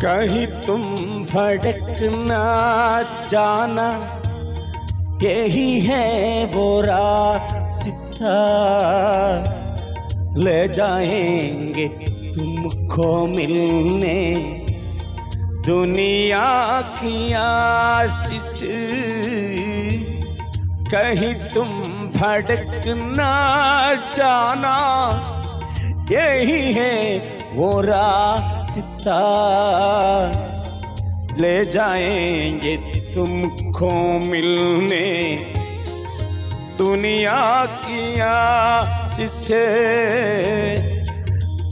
कहीं तुम भटकना जाना, यही है वो रास्ता, ले जाएंगे तुमको मिलने दुनिया की आशीष। कहीं तुम भटकना जाना, यही है वो रास्ता, ले जाएंगे तुमको मिलने दुनिया की आशीष।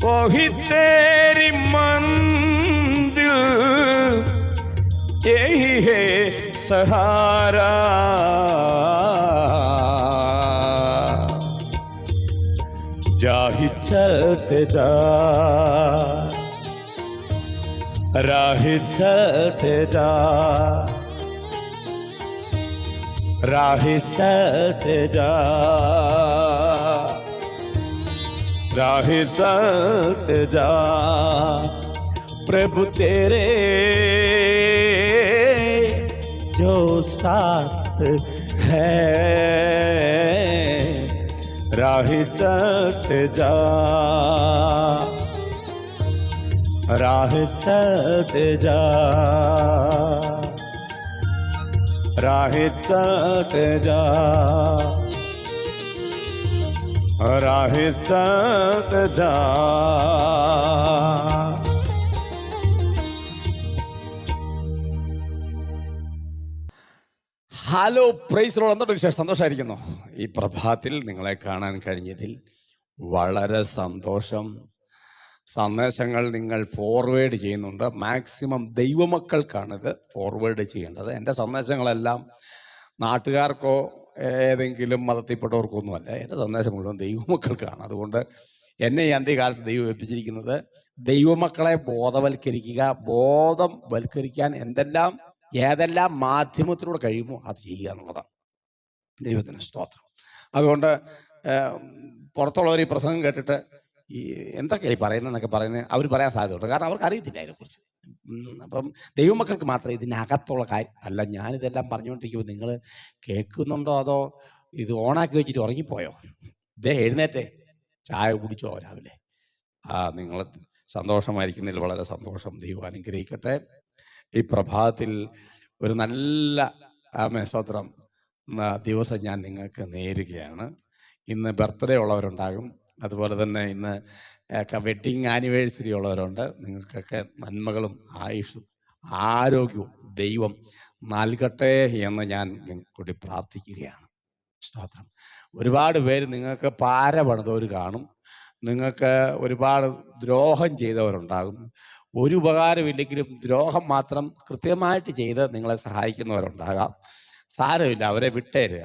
वही तेरी मंजिल, यही है सहारा। जा ही चलते जा, राह चलते जा, राह चलते जा, राह चलते जा। प्रभु तेरे जो साथ है, राह चलते जा, राह चलते जा, राह चलते जा, राह चलते जा। Hello, praise Lord. എന്തുണ്ട് വിശേഷം? സന്തോഷമായിരിക്കുന്നു. ഈ പ്രഭാതത്തിൽ നിങ്ങളെ കാണാൻ കഴിഞ്ഞതിൽ വളരെ സന്തോഷം. സന്ദേശങ്ങൾ നിങ്ങൾ ഫോർവേഡ് ചെയ്യുന്നുണ്ട്. മാക്സിമം ദൈവമക്കൾക്കാണിത് ഫോർവേഡ് ചെയ്യേണ്ടത്. എൻ്റെ സന്ദേശങ്ങളെല്ലാം നാട്ടുകാർക്കോ ഏതെങ്കിലും മതത്തിൽപ്പെട്ടവർക്കൊന്നുമല്ല. എൻ്റെ സന്ദേശം മുഴുവൻ ദൈവമക്കൾക്കാണ്. അതുകൊണ്ട് എന്നെ ഈ അന്ത്യകാലത്ത് ദൈവം ഏൽപ്പിച്ചിരിക്കുന്നത് ദൈവമക്കളെ ബോധവൽക്കരിക്കുക. ബോധം വൽക്കരിക്കാൻ ഏതെല്ലാം മാധ്യമത്തിലൂടെ കഴിയുമോ അത് ചെയ്യുക എന്നുള്ളതാണ്. ദൈവത്തിന് സ്തോത്രം. അതുകൊണ്ട് പുറത്തുള്ളവർ ഈ പ്രസംഗം കേട്ടിട്ട് ഈ എന്തൊക്കെയായി പറയുന്നതെന്നൊക്കെ പറയുന്നത് അവർ പറയാൻ സാധ്യതയുണ്ട്. കാരണം അവർക്ക് അറിയത്തില്ല അതിനെക്കുറിച്ച്. അപ്പം ദൈവമക്കൾക്ക് മാത്രമേ ഇതിനകത്തുള്ള കാര്യം അല്ല. ഞാനിതെല്ലാം പറഞ്ഞുകൊണ്ടിരിക്കുമ്പോൾ നിങ്ങൾ കേൾക്കുന്നുണ്ടോ, അതോ ഇത് ഓണാക്കി വെച്ചിട്ട് ഉറങ്ങിപ്പോയോ? ഇതേ എഴുന്നേറ്റേ ചായ കുടിച്ചോ രാവിലെ? നിങ്ങൾ സന്തോഷമായിരിക്കുന്നതിൽ വളരെ സന്തോഷം. ദൈവം അനുഗ്രഹിക്കട്ടെ. ഈ പ്രഭാതത്തിൽ ഒരു നല്ല സ്തോത്രം ദിവസം ഞാൻ നിങ്ങൾക്ക് നേരുകയാണ്. ഇന്ന് ബർത്ത്ഡേ ഉള്ളവരുണ്ടാകും, അതുപോലെ തന്നെ ഇന്ന് വെഡ്ഡിങ് ആനിവേഴ്സറി ഉള്ളവരുണ്ട്. നിങ്ങൾക്കൊക്കെ നന്മകളും ആയുസ്സും ആരോഗ്യവും ദൈവം നൽകട്ടെ എന്ന് ഞാൻ കൂടി പ്രാർത്ഥിക്കുകയാണ്. സ്തോത്രം. ഒരുപാട് പേര് നിങ്ങൾക്ക് പാര പണിതവർ കാണും, നിങ്ങൾക്ക് ഒരുപാട് ദ്രോഹം ചെയ്തവരുണ്ടാകും. ഒരു ഉപകാരമില്ലെങ്കിലും ദ്രോഹം മാത്രം കൃത്യമായിട്ട് ചെയ്ത് നിങ്ങളെ സഹായിക്കുന്നവരുണ്ടാകാം. സാരമില്ല, അവരെ വിട്ടേര്.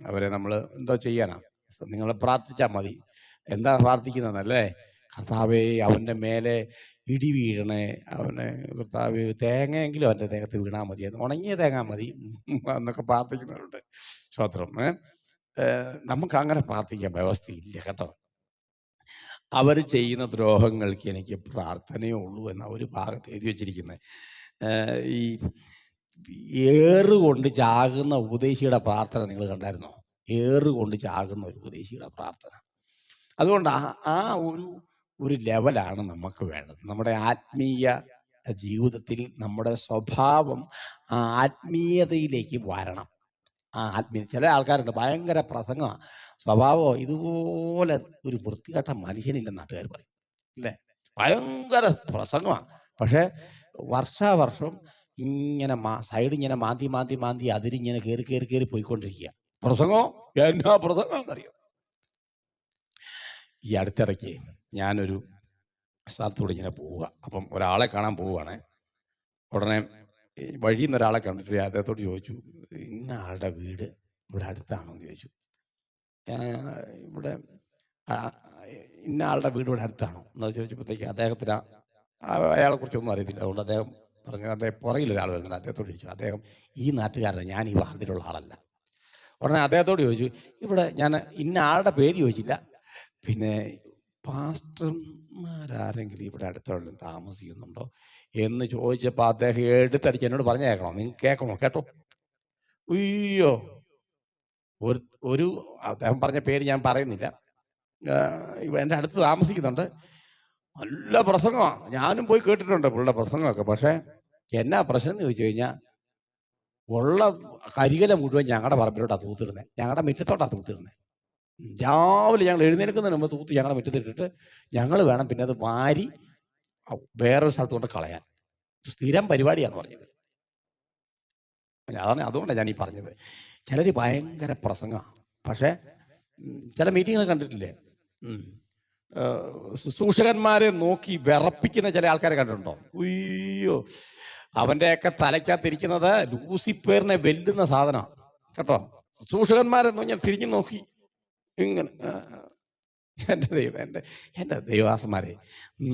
അവരെ നമ്മൾ എന്തോ ചെയ്യാനാണ്? നിങ്ങൾ പ്രാർത്ഥിച്ചാൽ മതി. എന്താ പ്രാർത്ഥിക്കുന്നതെന്നല്ലേ? കർത്താവേ, അവൻ്റെ മേലെ ഇടി വീഴണേ, അവന് കർത്താവ് തേങ്ങയെങ്കിലും അവൻ്റെ ദേഹത്ത് വീണാൽ മതി, ഉണങ്ങിയ തേങ്ങ മതി എന്നൊക്കെ പ്രാർത്ഥിക്കുന്നവരുണ്ട്. സ്തോത്രം. നമുക്ക് അങ്ങനെ പ്രാർത്ഥിക്കാൻ വ്യവസ്ഥയില്ല കേട്ടോ. അവർ ചെയ്യുന്ന ദ്രോഹങ്ങൾക്ക് എനിക്ക് പ്രാർത്ഥനയേ ഉള്ളൂ എന്ന ഒരു ഭാഗത്ത് എഴുതി വച്ചിരിക്കുന്നത്. ഈ ഏറുകൊണ്ട് ചാകുന്ന ഉപദേശിയുടെ പ്രാർത്ഥന നിങ്ങൾ കണ്ടായിരുന്നോ? ഏറുകൊണ്ട് ചാകുന്ന ഒരു ഉപദേശിയുടെ പ്രാർത്ഥന. അതുകൊണ്ട് ആ ഒരു ലെവലാണ് നമുക്ക് വേണ്ടത്. നമ്മുടെ ആത്മീയ ജീവിതത്തിൽ നമ്മുടെ സ്വഭാവം ആ ആത്മീയതയിലേക്ക് വരണം. ചില ആൾക്കാരുണ്ട് ഭയങ്കര പ്രസംഗമാണ്, സ്വഭാവമോ ഇതുപോലെ ഒരു വൃത്തികെട്ട മനുഷ്യനില്ലെന്ന് നാട്ടുകാർ പറയും അല്ലേ? ഭയങ്കര പ്രസംഗമാണ്. പക്ഷെ വർഷാവർഷം ഇങ്ങനെ സൈഡ് ഇങ്ങനെ മാന്തി അതിരിങ്ങനെ കയറി പോയിക്കൊണ്ടിരിക്കുക. പ്രസംഗമോ എന്നാ പ്രസംഗം എന്നറിയാം. ഈ അടുത്തിടയ്ക്ക് ഞാനൊരു സ്ഥലത്തൂടെ ഇങ്ങനെ പോവുക. അപ്പം ഒരാളെ കാണാൻ പോവുകയാണേ. ഉടനെ വഴിയിൽ നിന്ന് ഒരാളെ കണ്ടിട്ട് അദ്ദേഹത്തോട് ചോദിച്ചു, ഇന്ന ആളുടെ വീട് ഇവിടെ അടുത്താണോ എന്ന് ചോദിച്ചു. ഇവിടെ ഇന്ന ആളുടെ വീട് ഇവിടെ അടുത്താണോ എന്ന് ചോദിച്ചപ്പോഴത്തേക്ക് അദ്ദേഹത്തിന് അയാളെക്കുറിച്ചൊന്നും അറിയത്തില്ല. അതുകൊണ്ട് അദ്ദേഹം പറഞ്ഞു, അദ്ദേഹം പുറകിലൊരാൾ വരുന്നുണ്ട്. അദ്ദേഹത്തോട് ചോദിച്ചു, അദ്ദേഹം ഈ നാട്ടുകാരനെ, ഞാൻ ഈ വാർഡിലുള്ള ആളല്ല. ഉടനെ അദ്ദേഹത്തോട് ചോദിച്ചു, ഇവിടെ ഞാൻ ഇന്ന ആളുടെ പേര് ചോദിച്ചില്ല, പിന്നെ പാസ്റ്റർമാരാരെങ്കിലും ഇവിടെ അടുത്തെവിടെയും താമസിക്കുന്നുണ്ടോ എന്ന് ചോദിച്ചപ്പോൾ അദ്ദേഹം എടുത്തടിച്ച് എന്നോട് പറഞ്ഞു കേൾക്കണോ, നിങ്ങൾ കേൾക്കണോ? കേട്ടോ? അയ്യോ, ഒരു ഒരു അദ്ദേഹം പറഞ്ഞ പേര് ഞാൻ പറയുന്നില്ല, എൻ്റെ അടുത്ത് താമസിക്കുന്നുണ്ട്. നല്ല പ്രസംഗമാണ്, ഞാനും പോയി കേട്ടിട്ടുണ്ട് പുള്ളിയുടെ പ്രസംഗമൊക്കെ. പക്ഷേ എന്നാ പ്രശ്നം എന്ന് ചോദിച്ചു കഴിഞ്ഞാൽ, ഉള്ള കരികല മുഴുവൻ ഞങ്ങളുടെ പറമ്പിലോട്ടാണ് തൂത്തിടുന്നത്, ഞങ്ങളുടെ മുറ്റത്തോട്ടാണ് തൂത്തിടുന്നത്. രാവിലെ ഞങ്ങൾ എഴുന്നേൽക്കുന്നതിന് മുമ്പ് തൂത്ത് ഞങ്ങളുടെ മുറ്റത്തിട്ടിട്ട് ഞങ്ങൾ വേണം പിന്നെ അത് വാരി വേറൊരു സ്ഥലത്ത് കൊണ്ട് കളയാൻ. സ്ഥിരം പരിപാടിയാന്ന് പറഞ്ഞത്. അതുകൊണ്ടാണ് ഞാൻ ഈ പറഞ്ഞത്. ചിലർ ഭയങ്കര പ്രസംഗമാണ്, പക്ഷേ ചില മീറ്റിങ്ങുകൾ കണ്ടിട്ടില്ലേ, ശുശ്രൂഷകന്മാരെ നോക്കി വിറപ്പിക്കുന്ന ചില ആൾക്കാരെ കണ്ടിട്ടുണ്ടോ? അയ്യോ, അവൻ്റെയൊക്കെ തലയ്ക്കകത്തിരിക്കുന്നത് ലൂസിഫേറിനെ വെല്ലുന്ന സാധനം കേട്ടോ. ശുശ്രൂഷകന്മാരെ ഞാൻ തിരിഞ്ഞു നോക്കി ഇങ്ങനെ. എൻ്റെ ദൈവദാസന്മാരെ,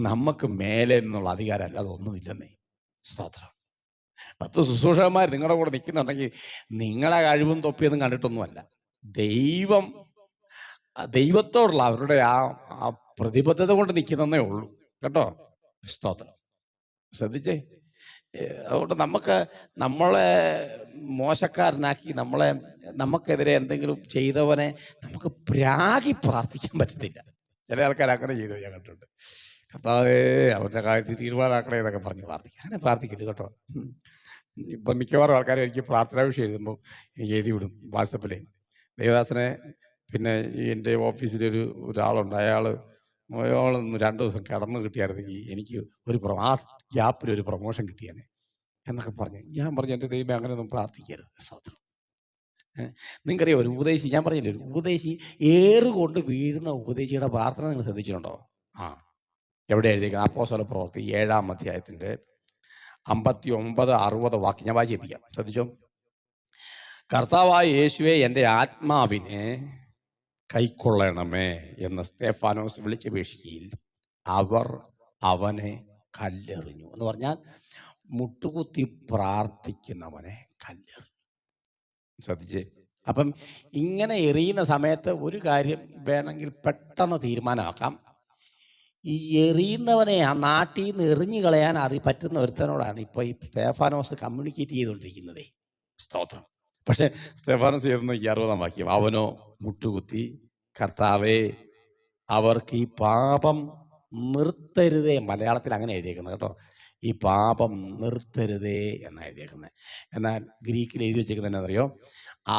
നമുക്ക് മേലെ നിന്നുള്ള അധികാരം അല്ലാതെ ഒന്നുമില്ലെന്നേ. സ്തോത്രം. 10 ശുശ്രൂഷകന്മാർ നിങ്ങളുടെ കൂടെ നിൽക്കുന്നുണ്ടെങ്കിൽ നിങ്ങളെ കഴിവും തൊപ്പിയൊന്നും കണ്ടിട്ടൊന്നുമല്ല. ദൈവത്തോടുള്ള അവരുടെ ആ പ്രതിബദ്ധത കൊണ്ട് നിൽക്കുന്നതേ ഉള്ളൂ കേട്ടോ. സ്തോത്രം. ശ്രദ്ധിച്ചേ. അതുകൊണ്ട് നമ്മളെ മോശക്കാരനാക്കി നമുക്കെതിരെ എന്തെങ്കിലും ചെയ്തവനെ നമുക്ക് പ്രാഗി പ്രാർത്ഥിക്കാൻ പറ്റത്തില്ല. ചില ആൾക്കാർ അങ്ങനെ ചെയ്തു ഞാൻ കണ്ടിട്ടുണ്ട്. കർത്താവേ അവരുടെ കാര്യത്തിൽ തീരുമാനമാക്കണേ എന്നൊക്കെ പറഞ്ഞ് പ്രാർത്ഥിക്കുക. അങ്ങനെ പ്രാർത്ഥിക്കരുത് കേട്ടോ. ഇപ്പം മിക്കവാറും ആൾക്കാർ എനിക്ക് പ്രാർത്ഥനാ വിഷയം എഴുതുമ്പോൾ എനിക്ക് എഴുതി വിടും വാട്സപ്പിൽ. ദേവദാസനെ, പിന്നെ എൻ്റെ ഓഫീസിലൊരു ഒരാളുണ്ട്, അയാളൊന്ന് 2 ദിവസം കിടന്ന് കിട്ടിയായിരുന്നെങ്കിൽ എനിക്ക് ആ ഗ്യാപ്പിൽ ഒരു പ്രൊമോഷൻ കിട്ടിയേനെ എന്നൊക്കെ പറഞ്ഞു. ഞാൻ പറഞ്ഞു, എൻ്റെ ദൈവമേ അങ്ങനെയൊന്നും പ്രാർത്ഥിക്കരുത്. സ്തോത്രം. നിങ്ങൾക്കറിയാം, ഒരു ഉപദേശി, ഞാൻ പറഞ്ഞില്ലേ, ഒരു ഉപദേശി ഏറുകൊണ്ട് വീഴുന്ന ഉപദേശിയുടെ പ്രാർത്ഥന നിങ്ങൾ ശ്രദ്ധിച്ചിട്ടുണ്ടോ? എവിടെ എഴുതിയേക്കുന്നത്? അപ്പോസ്തല പ്രവൃത്തി 7-ാം അധ്യായത്തിൻ്റെ 59-60 വാക്യം ഞാൻ വായിച്ചേൽപ്പിക്കാം. ശ്രദ്ധിച്ചോ. കർത്താവായ യേശുവേ, എൻ്റെ ആത്മാവിനെ കൈക്കൊള്ളണമേ എന്ന് സ്തെഫാനോസ് വിളിച്ചപേക്ഷിക്കുകയിൽ അവർ അവനെ കല്ലെറിഞ്ഞു. എന്ന് പറഞ്ഞാൽ മുട്ടുകുത്തി പ്രാർത്ഥിക്കുന്നവനെ കല്ലെറിഞ്ഞു. ശ്രദ്ധിച്ചേ. അപ്പം ഇങ്ങനെ എറിയുന്ന സമയത്ത് ഒരു കാര്യം വേണമെങ്കിൽ പെട്ടെന്ന് തീരുമാനമാക്കാം. ഈ എറിയുന്നവനെ ആ നാട്ടിൽ നിന്ന് എറിഞ്ഞു കളയാൻ പറ്റുന്ന ഒരുത്തനോടാണ് ഇപ്പോൾ ഈ സ്തെഫാനോസ് കമ്മ്യൂണിക്കേറ്റ് ചെയ്തുകൊണ്ടിരിക്കുന്നത്. സ്തോത്രം. പക്ഷെ സ്തെഫാനോസ് ചെയ്തെന്ന് 60-ാം വാക്യം, അവനോ മുട്ടുകുത്തി, കർത്താവേ അവർക്ക് ഈ പാപം നിർത്തരുതേ. മലയാളത്തിൽ അങ്ങനെ എഴുതിയേക്കുന്നത് കേട്ടോ, ഈ പാപം നിർത്തരുതേ എന്നാണ് എഴുതിയേക്കുന്നത്. എന്നാൽ ഗ്രീക്കിൽ എഴുതി വെച്ചേക്കുന്നത് എന്നറിയോ?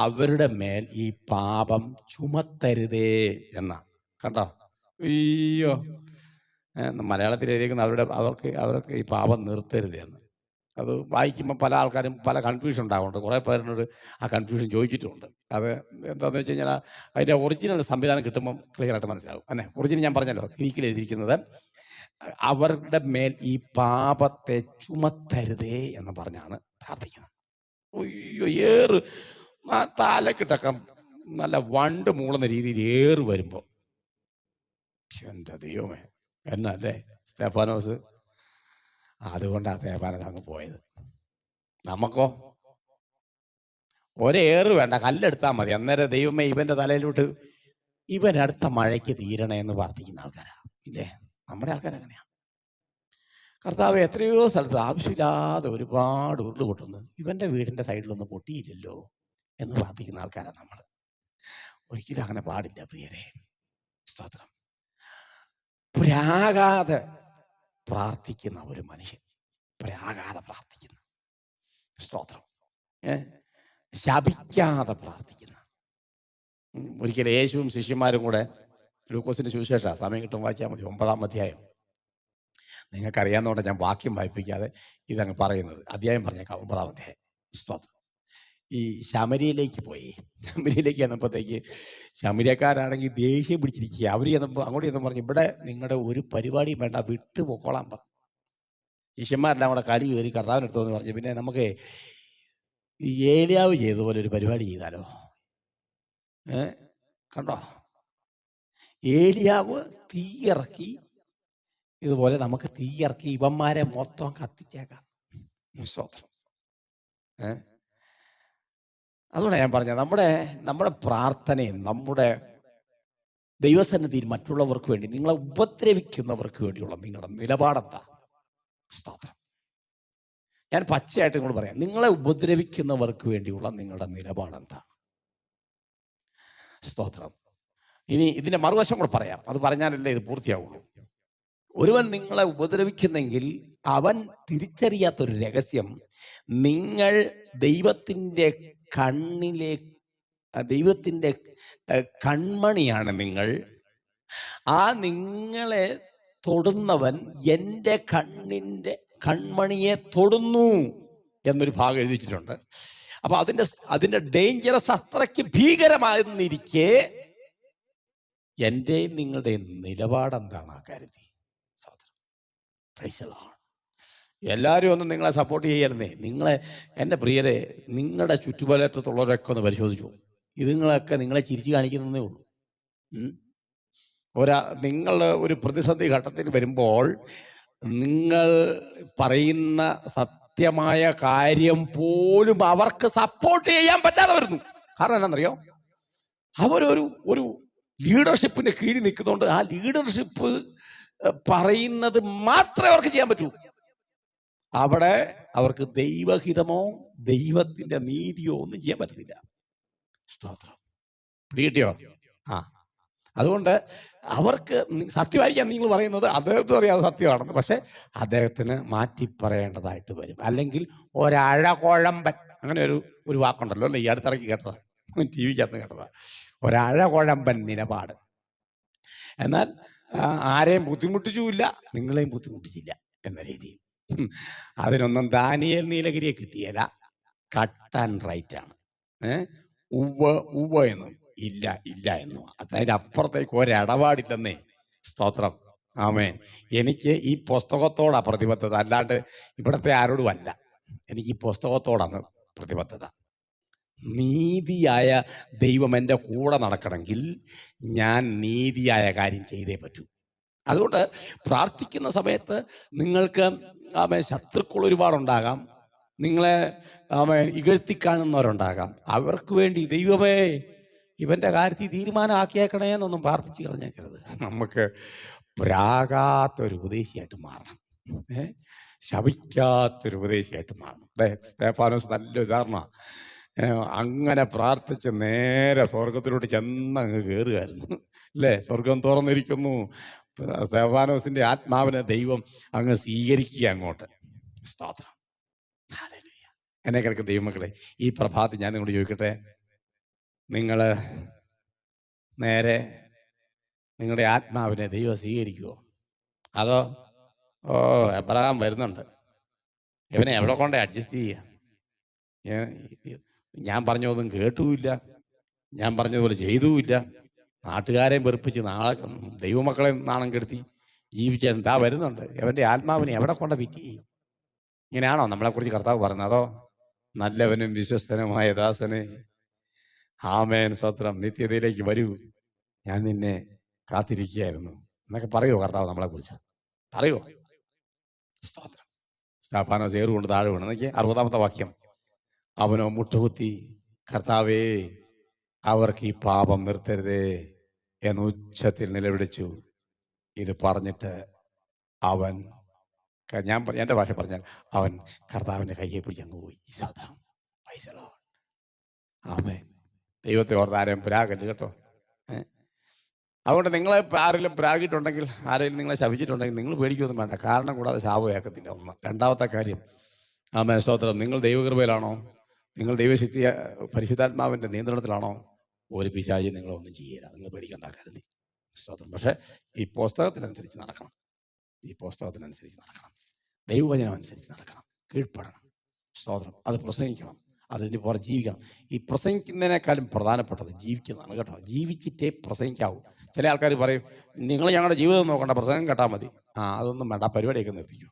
അവരുടെ മേൽ ഈ പാപം ചുമത്തരുതേ എന്നാ. കണ്ടോ? അയ്യോ, മലയാളത്തിൽ എഴുതിയേക്കുന്ന അവർക്ക് ഈ പാപം നിർത്തരുതേ എന്ന്. അത് വായിക്കുമ്പോൾ പല ആൾക്കാരും പല കൺഫ്യൂഷൻ ഉണ്ടാകുന്നുണ്ട്. കുറേ പേരിനോട് ആ കൺഫ്യൂഷൻ ചോദിച്ചിട്ടുമുണ്ട്. അത് എന്താണെന്ന് വെച്ച് കഴിഞ്ഞാൽ അതിൻ്റെ ഒറിജിനൽ സംവിധാനം കിട്ടുമ്പം ക്ലിയറായിട്ട് മനസ്സിലാവും. അല്ലേ? ഒറിജിനൽ ഞാൻ പറഞ്ഞല്ലോ, ഗ്രീക്കിൽ എഴുതിയിരിക്കുന്നത് അവരുടെ മേൽ ഈ പാപത്തെ ചുമത്തരുതേ എന്ന് പറഞ്ഞാണ് പ്രാർത്ഥിക്കുന്നത്. അയ്യോ, തലക്കിട്ടക്കം നല്ല വണ്ട് മൂളുന്ന രീതിയിൽ വരുമ്പോൾ എൻ്റെ ദൈവമേ എന്നല്ലേ സ്തെഫാനോസ്. അതുകൊണ്ടാണ് സ്തെഫാനോസ് അങ്ങ് പോയത്. നമുക്കോ വേണ്ട, കല്ലെടുത്താൽ മതി. അന്നേരം ദൈവമേ ഇവൻ്റെ തലയിലോട്ട് ഇവൻ അടുത്ത മഴയ്ക്ക് തീരണേ എന്ന് പ്രാർത്ഥിക്കുന്ന ആൾക്കാരാണ് ഇല്ലേ? നമ്മുടെ ആൾക്കാരങ്ങനെയാണ്. കർത്താവ് എത്രയോ സ്ഥലത്ത് ആവശ്യമില്ലാതെ ഒരുപാട് ഉരുള് പൊട്ടുന്നു, ഇവൻ്റെ വീടിൻ്റെ സൈഡിലൊന്നും പൊട്ടിയില്ലല്ലോ എന്ന് പ്രാർത്ഥിക്കുന്ന ആൾക്കാരാണ് നമ്മൾ. ഒരിക്കലും അങ്ങനെ പാടില്ല പ്രിയരെ. സ്തോത്രം. പ്രാകാതെ പ്രാർത്ഥിക്കുന്ന ഒരു മനുഷ്യൻ, പ്രാകാതെ പ്രാർത്ഥിക്കുന്ന, സ്തോത്രം, ശപിക്കാതെ പ്രാർത്ഥിക്കുന്ന. ഒരിക്കലും യേശുവും ശിഷ്യന്മാരും കൂടെ, ലൂക്കോസിന്റെ സുവിശേഷ, സമയം കിട്ടും വായിച്ചാൽ മതി, 9-ാം അധ്യായം. നിങ്ങൾക്കറിയാവുന്നതുകൊണ്ട് ഞാൻ വാക്യം വായിപ്പിക്കാതെ ഇതങ്ങ് പറയുന്നത്. അധ്യായം പറഞ്ഞേക്കാം, 9-ാം അധ്യായം. സ്തോത്രം. ഈ ശമരിയിലേക്ക് പോയി. ശമരിയിലേക്ക് ചെന്നപ്പോഴത്തേക്ക് ശമരിയക്കാരാണെങ്കിൽ ദേഷ്യം പിടിച്ചിരിക്കുക. അവർ ചെന്നപ്പോൾ അങ്ങോട്ട് ചെന്ന് പറഞ്ഞു, ഇവിടെ നിങ്ങളുടെ ഒരു പരിപാടിയും വേണ്ട, വിട്ടു പൊക്കോളാൻ പറഞ്ഞു. ശിഷ്യന്മാരെല്ലാം കൂടെ കലി കയറി കർത്താവിനെടുത്തോന്ന് പറഞ്ഞു, പിന്നെ നമുക്ക് ഏലിയാവ് ചെയ്തതുപോലെ ഒരു പരിപാടി ചെയ്താലോ? കണ്ടോ, ഏലിയാവ് തീയിറക്കി, ഇതുപോലെ നമുക്ക് തീയിറക്കി ഇവന്മാരെ മൊത്തം കത്തിച്ചേക്കാം. സ്തോത്രം. അതുകൊണ്ടാണ് ഞാൻ പറഞ്ഞത്, നമ്മുടെ പ്രാർത്ഥനയും നമ്മുടെ ദൈവസന്നിധിയിൽ മറ്റുള്ളവർക്ക് വേണ്ടി, നിങ്ങളെ ഉപദ്രവിക്കുന്നവർക്ക് വേണ്ടിയുള്ള നിങ്ങളുടെ നിലപാടെന്താ? സ്തോത്രം. ഞാൻ പച്ചയായിട്ട് നിങ്ങൾ പറയാം, നിങ്ങളെ ഉപദ്രവിക്കുന്നവർക്ക് വേണ്ടിയുള്ള നിങ്ങളുടെ നിലപാടെന്താ? സ്തോത്രം. ഇനി ഇതിന്റെ മറുവശം കൂടെ പറയാം, അത് പറഞ്ഞാലല്ലേ ഇത് പൂർത്തിയാവുള്ളൂ. ഒരുവൻ നിങ്ങളെ ഉപദ്രവിക്കുന്നെങ്കിൽ അവൻ തിരിച്ചറിയാത്തൊരു രഹസ്യം, നിങ്ങൾ ദൈവത്തിൻ്റെ കണ്ണിലെ ദൈവത്തിൻ്റെ കൺമണിയാണ് നിങ്ങൾ. ആ നിങ്ങളെ തൊടുന്നവൻ എൻ്റെ കൺമണിയെ തൊടുന്നു എന്നൊരു ഭാഗം എഴുതി വെച്ചിട്ടുണ്ട്. അപ്പൊ അതിന്റെ ഡേഞ്ചറസ് അത്രയ്ക്ക് ഭീകരമായിരുന്നിരിക്കെ എൻ്റെയും നിങ്ങളുടെയും നിലപാടെന്താണ് ആ കാര്യത്തിൽ? എല്ലാവരും ഒന്നും നിങ്ങളെ സപ്പോർട്ട് ചെയ്യായിരുന്നേ. എൻ്റെ പ്രിയരെ, നിങ്ങളുടെ ചുറ്റുപാലത്തുള്ളവരൊക്കെ ഒന്ന് പരിശോധിച്ചു. ഇതുങ്ങളൊക്കെ നിങ്ങളെ ചിരിച്ചു കാണിക്കുന്നതേ ഉള്ളൂ. നിങ്ങൾ ഒരു പ്രതിസന്ധി ഘട്ടത്തിൽ വരുമ്പോൾ നിങ്ങൾ പറയുന്ന സത്യമായ കാര്യം പോലും അവർക്ക് സപ്പോർട്ട് ചെയ്യാൻ പറ്റാതെ വരുന്നു. കാരണം എന്നാണെന്നറിയോ? അവരൊരു ലീഡർഷിപ്പിന്റെ കീഴിൽ നിൽക്കുന്നതുകൊണ്ട് ആ ലീഡർഷിപ്പ് പറയുന്നത് മാത്രമേ അവർക്ക് ചെയ്യാൻ പറ്റൂ. അവിടെ അവർക്ക് ദൈവഹിതമോ ദൈവത്തിന്റെ നീതിയോ ഒന്നും ചെയ്യാൻ പറ്റത്തില്ല. സ്തോത്രം. പിടികിട്ടിയോ? അതുകൊണ്ട് അവർക്ക് സത്യമായിരിക്കാം നിങ്ങൾ പറയുന്നത്, അദ്ദേഹത്തിന് അറിയാതെ സത്യമാണെന്ന്, പക്ഷെ അദ്ദേഹത്തിന് മാറ്റി പറയേണ്ടതായിട്ട് വരും. അല്ലെങ്കിൽ ഒരഴകുഴമ്പൻ, അങ്ങനെ ഒരു വാക്കുണ്ടല്ലോ അല്ലേ, ഈ അടുത്തിറക്കി കേട്ടതാ, ടി വിക്കകത്ത് കേട്ടതാ, ഒരഴകുഴമ്പൻ നിലപാട്. എന്നാൽ ആരെയും ബുദ്ധിമുട്ടിച്ചുമില്ല, നിങ്ങളെയും ബുദ്ധിമുട്ടിച്ചില്ല എന്ന രീതിയിൽ. അതിനൊന്നും ദാനിയേൽ നീലഗിരിയെ കിട്ടിയല്ല. കട്ട് ആൻഡ് റൈറ്റ് ആണ്. ഉവ്വ എന്നും ഇല്ല എന്നും, അതിൻ്റെ അപ്പുറത്തേക്ക് ഒരിടപാടില്ലെന്നേ. സ്തോത്രം. ആമേൻ. എനിക്ക് ഈ പുസ്തകത്തോടാ പ്രതിബദ്ധത, അല്ലാണ്ട് ഇവിടുത്തെ ആരോടുമല്ല. എനിക്ക് ഈ പുസ്തകത്തോടാണ് പ്രതിബദ്ധത. നീതിയായ ദൈവം എൻ്റെ കൂടെ നടക്കണമെങ്കിൽ ഞാൻ നീതിയായ കാര്യം ചെയ്തേ പറ്റൂ. അതുകൊണ്ട് പ്രാർത്ഥിക്കുന്ന സമയത്ത് നിങ്ങൾക്ക് ശത്രുക്കൾ ഒരുപാടുണ്ടാകാം, നിങ്ങളെ ഇകഴ്ത്തി കാണുന്നവരുണ്ടാകാം. അവർക്ക് വേണ്ടി ദൈവമേ ഇവൻ്റെ കാര്യത്തിൽ തീരുമാനമാക്കിയേക്കണേ എന്നൊന്നും പ്രാർത്ഥിച്ച് കളഞ്ഞേക്കരുത്. നമുക്ക് പ്രാകാത്തൊരു ഉപദേശിയായിട്ട് മാറണം, ശപിക്കാത്തൊരു ഉപദേശിയായിട്ട് മാറണം. സ്തേഫാനോസ് നല്ല ഉദാഹരണമാണ്. അങ്ങനെ പ്രാർത്ഥിച്ച് നേരെ സ്വർഗത്തിലോട്ട് ചെന്നങ്ങ് കയറുകയായിരുന്നു അല്ലേ. സ്വർഗം തുറന്നിരിക്കുന്നു, സ്തേഫാനോസിന്റെ ആത്മാവിനെ ദൈവം അങ്ങ് സ്വീകരിക്കുക അങ്ങോട്ട്. സ്തോത്രം. എന്നെ കേൾക്കുന്ന ദൈവമക്കളെ, ഈ പ്രഭാതത്തിൽ ഞാൻ നിങ്ങളോട് ചോദിക്കട്ടെ, നിങ്ങൾ നേരെ നിങ്ങളുടെ ആത്മാവിനെ ദൈവം സ്വീകരിക്കുമോ? അതോ എബ്രഹാം വരുന്നുണ്ട്, ഇവനെ എവിടെ കൊണ്ടേ അഡ്ജസ്റ്റ് ചെയ്യുക, ഞാൻ പറഞ്ഞതൊന്നും കേട്ടുമില്ല, ഞാൻ പറഞ്ഞതുപോലെ ചെയ്തുമില്ല, നാട്ടുകാരെ വെറുപ്പിച്ച് ദൈവമക്കളെ നാണം കെടുത്തി ജീവിച്ചാൽ എന്താ വരുന്നുണ്ട്, അവൻ്റെ ആത്മാവിനെ എവിടെ കൊണ്ട് ഫിറ്റ് ചെയ്യും? ഇങ്ങനെയാണോ നമ്മളെക്കുറിച്ച് കർത്താവ് പറഞ്ഞത്? അതോ നല്ലവനും വിശ്വസ്തനുമായ ദാസനെ, ആമേൻ, സ്തോത്രം, നിത്യതയിലേക്ക് വരൂ, ഞാൻ നിന്നെ കാത്തിരിക്കുകയായിരുന്നു എന്നൊക്കെ പറയുമോ കർത്താവ് നമ്മളെക്കുറിച്ച്? പറയുമോ? സ്തോത്രം. സ്തേഫാനോസ് ഏറുകൊണ്ട് താഴെ വീണു. എന്നൊക്കെ 60-ാമത്തെ വാക്യം. അവനോ മുട്ടുകുത്തി, കർത്താവേ അവർക്ക് ഈ പാപം നിർത്തരുതേ എന്ന് ഉച്ചത്തിൽ നിലവിളിച്ചു. ഇത് പറഞ്ഞിട്ട് അവൻ, എൻ്റെ ഭാഷ പറഞ്ഞാൽ, അവൻ കർത്താവിൻ്റെ കയ്യെ പിടിച്ച് അങ്ങ് പോയി. സ്തോത്രം. ആമേൻ. ദൈവത്തെ ഓർത്ത് ആരെയും പ്രാഗല്ല കേട്ടോ. അതുകൊണ്ട് നിങ്ങളെ ആരെങ്കിലും പ്രാഗിയിട്ടുണ്ടെങ്കിൽ, ആരെങ്കിലും നിങ്ങളെ ശപിച്ചിട്ടുണ്ടെങ്കിൽ നിങ്ങൾ പേടിക്കൊന്നും വേണ്ട. കാരണം കൂടാതെ ശാപം ഏക്കത്തില്ല. ഒന്ന്. രണ്ടാമത്തെ കാര്യം, ആമേൻ, സ്തോത്രം, നിങ്ങൾ ദൈവകൃപയിലാണോ? നിങ്ങൾ ദൈവശക്തി പരിശുദ്ധാത്മാവിൻ്റെ നിയന്ത്രണത്തിലാണോ? ഒരു പിശാചി നിങ്ങളൊന്നും ചെയ്യില്ല, നിങ്ങൾ പേടിക്കേണ്ട കരുതി. സ്തോത്രം. പക്ഷെ ഈ പുസ്തകത്തിനനുസരിച്ച് നടക്കണം, ദൈവവചനം അനുസരിച്ച് നടക്കണം, കീഴ്പ്പെടണം. സ്തോത്രം. അത് പ്രസംഗിക്കണം, അതിന് പുറം ജീവിക്കണം. ഈ പ്രസംഗിക്കുന്നതിനേക്കാളും പ്രധാനപ്പെട്ടത് ജീവിക്കുന്നതാണ് കേട്ടോ. ജീവിച്ചിട്ടേ പ്രസംഗിക്കാവൂ. ചില ആൾക്കാർ പറയും, നിങ്ങൾ ഞങ്ങളുടെ ജീവിതം നോക്കണ്ട, പ്രസംഗം കേട്ടാൽ മതി. അതൊന്നും വേണ്ട, പരിപാടിയൊക്കെ നിർത്തിക്കോ,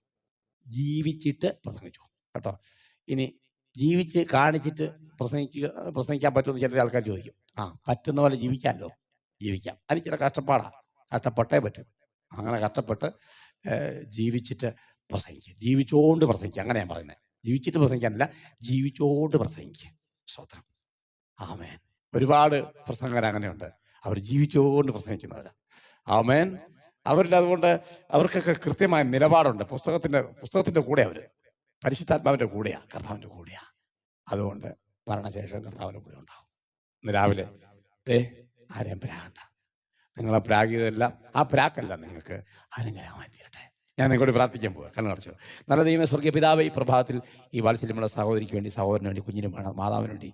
ജീവിച്ചിട്ട് പ്രസംഗിച്ചു കേട്ടോ. ഇനി ജീവിച്ച് കാണിച്ചിട്ട് പ്രസംഗിക്കാൻ പറ്റുമെന്ന് ചില ആൾക്കാർ ചോദിക്കും. പറ്റുന്ന പോലെ ജീവിക്കാമല്ലോ, ജീവിക്കാം. അതിന് ചില കഷ്ടപ്പെട്ടേ പറ്റും. അങ്ങനെ കഷ്ടപ്പെട്ട് ജീവിച്ചിട്ട് പ്രസംഗിക്കുക, ജീവിച്ചോണ്ട് പ്രസംഗിക്കുക. അങ്ങനെ ഞാൻ പറയുന്നത്, ജീവിച്ചിട്ട് പ്രസംഗിക്കാനല്ല, ജീവിച്ചോണ്ട് പ്രസംഗിക്കുക. സ്തോത്രം. ആമേൻ. ഒരുപാട് പ്രസംഗകർ അങ്ങനെയുണ്ട്. അവർ ജീവിച്ചുകൊണ്ട് പ്രസംഗിക്കുന്നവരാ. ആമേൻ. അവരിൽ അതുകൊണ്ട് അവർക്കൊക്കെ കൃത്യമായ നിലപാടുണ്ട്. പുസ്തകത്തിന്റെ കൂടെ അവർ പരിശുദ്ധാത്മാവിന്റെ കൂടെയാ, കർത്താവിന്റെ കൂടെയാ. അതുകൊണ്ട് മരണശേഷം കർത്താവിന്റെ കൂടെ ഉണ്ടാവും. ഇന്ന് രാവിലെ ആരെയും പ്രാകണ്ട. നിങ്ങളെ പ്രാഗിയതെല്ലാം ആ പ്രാക്കല്ല നിങ്ങൾക്ക് അനുഗ്രഹമായി തീരട്ടെ. ഞാൻ നിങ്ങളോട് പ്രാർത്ഥിക്കാൻ പോവുക. കണ്ണടച്ചു. നല്ല ദൈവമേ, സ്വർഗീയ പിതാവേ, ഈ പ്രഭാതത്തിൽ ഈ വാത്സല്യമുള്ള സഹോദരിക്ക് വേണ്ടി, സഹോദരന് വേണ്ടി, കുഞ്ഞിനും വേണം, മാതാവിന് വേണ്ടി,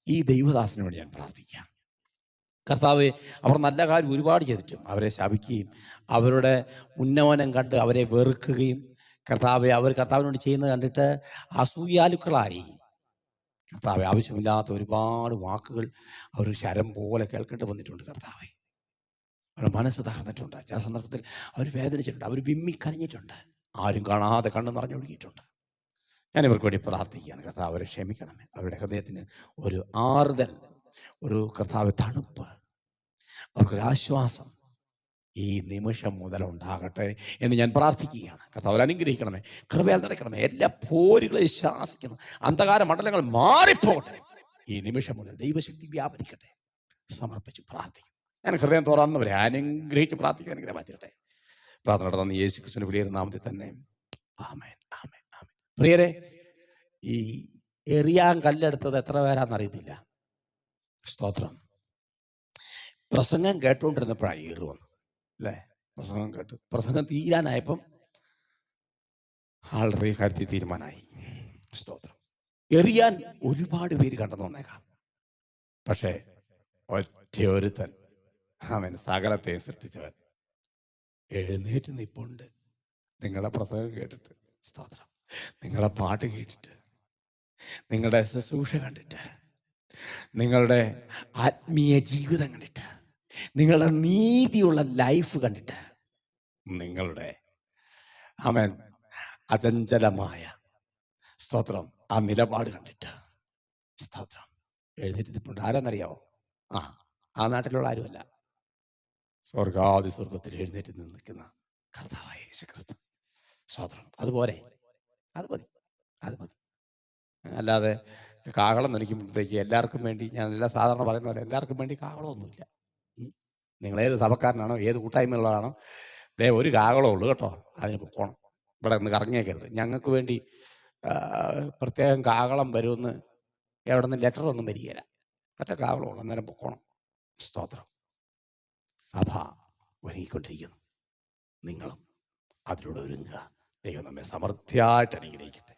ഈ ദൈവദാസന് വേണ്ടി ഞാൻ പ്രാർത്ഥിക്കാം. കർത്താവെ, അവർ നല്ല കാര്യം ഒരുപാട് ചെയ്തിട്ടും അവരെ ശപിക്കുകയും അവരുടെ ഉന്നമനം കണ്ട് അവരെ വെറുക്കുകയും, കർത്താവെ, അവർ കർത്താവിനോട് ചെയ്യുന്നത് കണ്ടിട്ട് അസൂയാലുക്കളായി, കർത്താവെ, ആവശ്യമില്ലാത്ത ഒരുപാട് വാക്കുകൾ അവർ ശരം പോലെ കേൾക്കേണ്ടി വന്നിട്ടുണ്ട്. കർത്താവെ, അവരുടെ മനസ്സ് തകർന്നിട്ടുണ്ട്. ചില സന്ദർഭത്തിൽ അവർ വേദനിച്ചിട്ടുണ്ട്, അവർ വിമ്മിക്കരഞ്ഞിട്ടുണ്ട്, ആരും കാണാതെ കണ്ണ് നിറഞ്ഞൊഴുകിയിട്ടുണ്ട്. ഞാൻ ഇവർക്ക് വേണ്ടി പ്രാർത്ഥിക്കുകയാണ്. കർത്താവ്, അവരെ ക്ഷമിക്കണമേ. അവരുടെ ഹൃദയത്തിന് ഒരു ആറുതൽ, ഒരു കർത്താവ് തണുപ്പ്, അവർക്കൊരാശ്വാസം ഈ നിമിഷം മുതൽ ഉണ്ടാകട്ടെ എന്ന് ഞാൻ പ്രാർത്ഥിക്കുകയാണ്. കർത്താവ് അനുഗ്രഹിക്കണമേ, കൃപയാൽ നിറയ്ക്കണമേ. എല്ലാ പോരുകളെ ശാസിക്കുന്നു അന്ധകാര മണ്ഡലങ്ങൾ മാറിപ്പോകട്ടെ. ഈ നിമിഷം മുതൽ ദൈവശക്തി വ്യാപരിക്കട്ടെ. സമർപ്പിച്ച് പ്രാർത്ഥിക്കും. ഞാൻ ഹൃദയം തുറന്നവരെ അനുഗ്രഹിച്ച് പ്രാർത്ഥിക്കാൻ അനുഗ്രഹം തീരട്ടെ. പ്രാർത്ഥന നടത്തുന്ന യേശു ക്രിസ്തുവിന്റെ വലിയ നാമത്തിൽ തന്നെ. ആമേൻ, ആമേൻ, ആമേൻ. പ്രിയരെ, ഈ എറിയാൻ കല്ലെടുത്തത് എത്ര പേരാന്നറിയത്തില്ല. സ്തോത്രം. പ്രസംഗം കേട്ടുകൊണ്ടിരുന്നപ്പോഴാണ് ഏറ് വന്നത്, അല്ലേ? പ്രസംഗം തീരാനായപ്പം ആളുടെ കാര്യത്തിൽ തീരുമാനമായി. സ്തോത്രം. എറിയാൻ ഒരുപാട് പേര് കണ്ടെന്ന് വന്നേക്കാം. പക്ഷേ ഒറ്റയൊരുത്തൻ, അവൻ സകലത്തെ സൃഷ്ടിച്ചവൻ, എഴുന്നേറ്റ് നിപ്പുണ്ട്. നിങ്ങളുടെ പ്രസംഗം കേട്ടിട്ട്, സ്തോത്രം, നിങ്ങളുടെ പാട്ട് കേട്ടിട്ട്, നിങ്ങളുടെ ശുശ്രൂഷ കണ്ടിട്ട്, നിങ്ങളുടെ ആത്മീയ ജീവിതം കണ്ടിട്ട്, നിങ്ങളുടെ നീതിയുള്ള ലൈഫ് കണ്ടിട്ട്, നിങ്ങളുടെ ആമേൻ അചഞ്ചലമായ, സ്തോത്രം, ആ നിലപാട് കണ്ടിട്ട്, സ്തോത്രം, എഴുന്നേറ്റ് നിൽപ്പുണ്ട്. ആരാന്നറിയാവോ? ആ നാട്ടിലുള്ള ആരുമല്ല, സ്വർഗാദി സ്വർഗത്തിൽ എഴുന്നേറ്റ് നിൽക്കുന്ന കർത്താവായ യേശു ക്രിസ്തു. സ്തോത്രം. അതുപോലെ അത് മതി, അത് മതി. അല്ലാതെ കാഹളം നനയ്ക്കുമ്പോഴത്തേക്ക് എല്ലാവർക്കും വേണ്ടി, ഞാൻ എല്ലാം സാധാരണ പറയുന്ന പോലെ എല്ലാവർക്കും വേണ്ടി കാഹളമൊന്നുമില്ല. നിങ്ങളേത് സഭക്കാരനാണോ, ഏത് കൂട്ടായ്മയുള്ളതാണോ, ഒരു കാഹളമേ ഉള്ളൂ കേട്ടോ. അതിന് പൊക്കോണം. ഇവിടെ ഒന്ന് കറങ്ങിയേക്കരുത്. ഞങ്ങൾക്ക് വേണ്ടി പ്രത്യേകം കാഹളം വരുമെന്ന് എവിടെ നിന്ന് ലെറ്ററൊന്നും വരികയില്ല. ഒറ്റ കാഹളമുള്ളൂ, അന്നേരം പൊക്കോണം. സ്തോത്രം. സഭ ഒരുങ്ങിക്കൊണ്ടിരിക്കുന്നു. നിങ്ങളും അതിലൂടെ ഒരുങ്ങുക. ദൈവം നമ്മെ സമൃദ്ധിയായിട്ട് അനുഗ്രഹിക്കട്ടെ.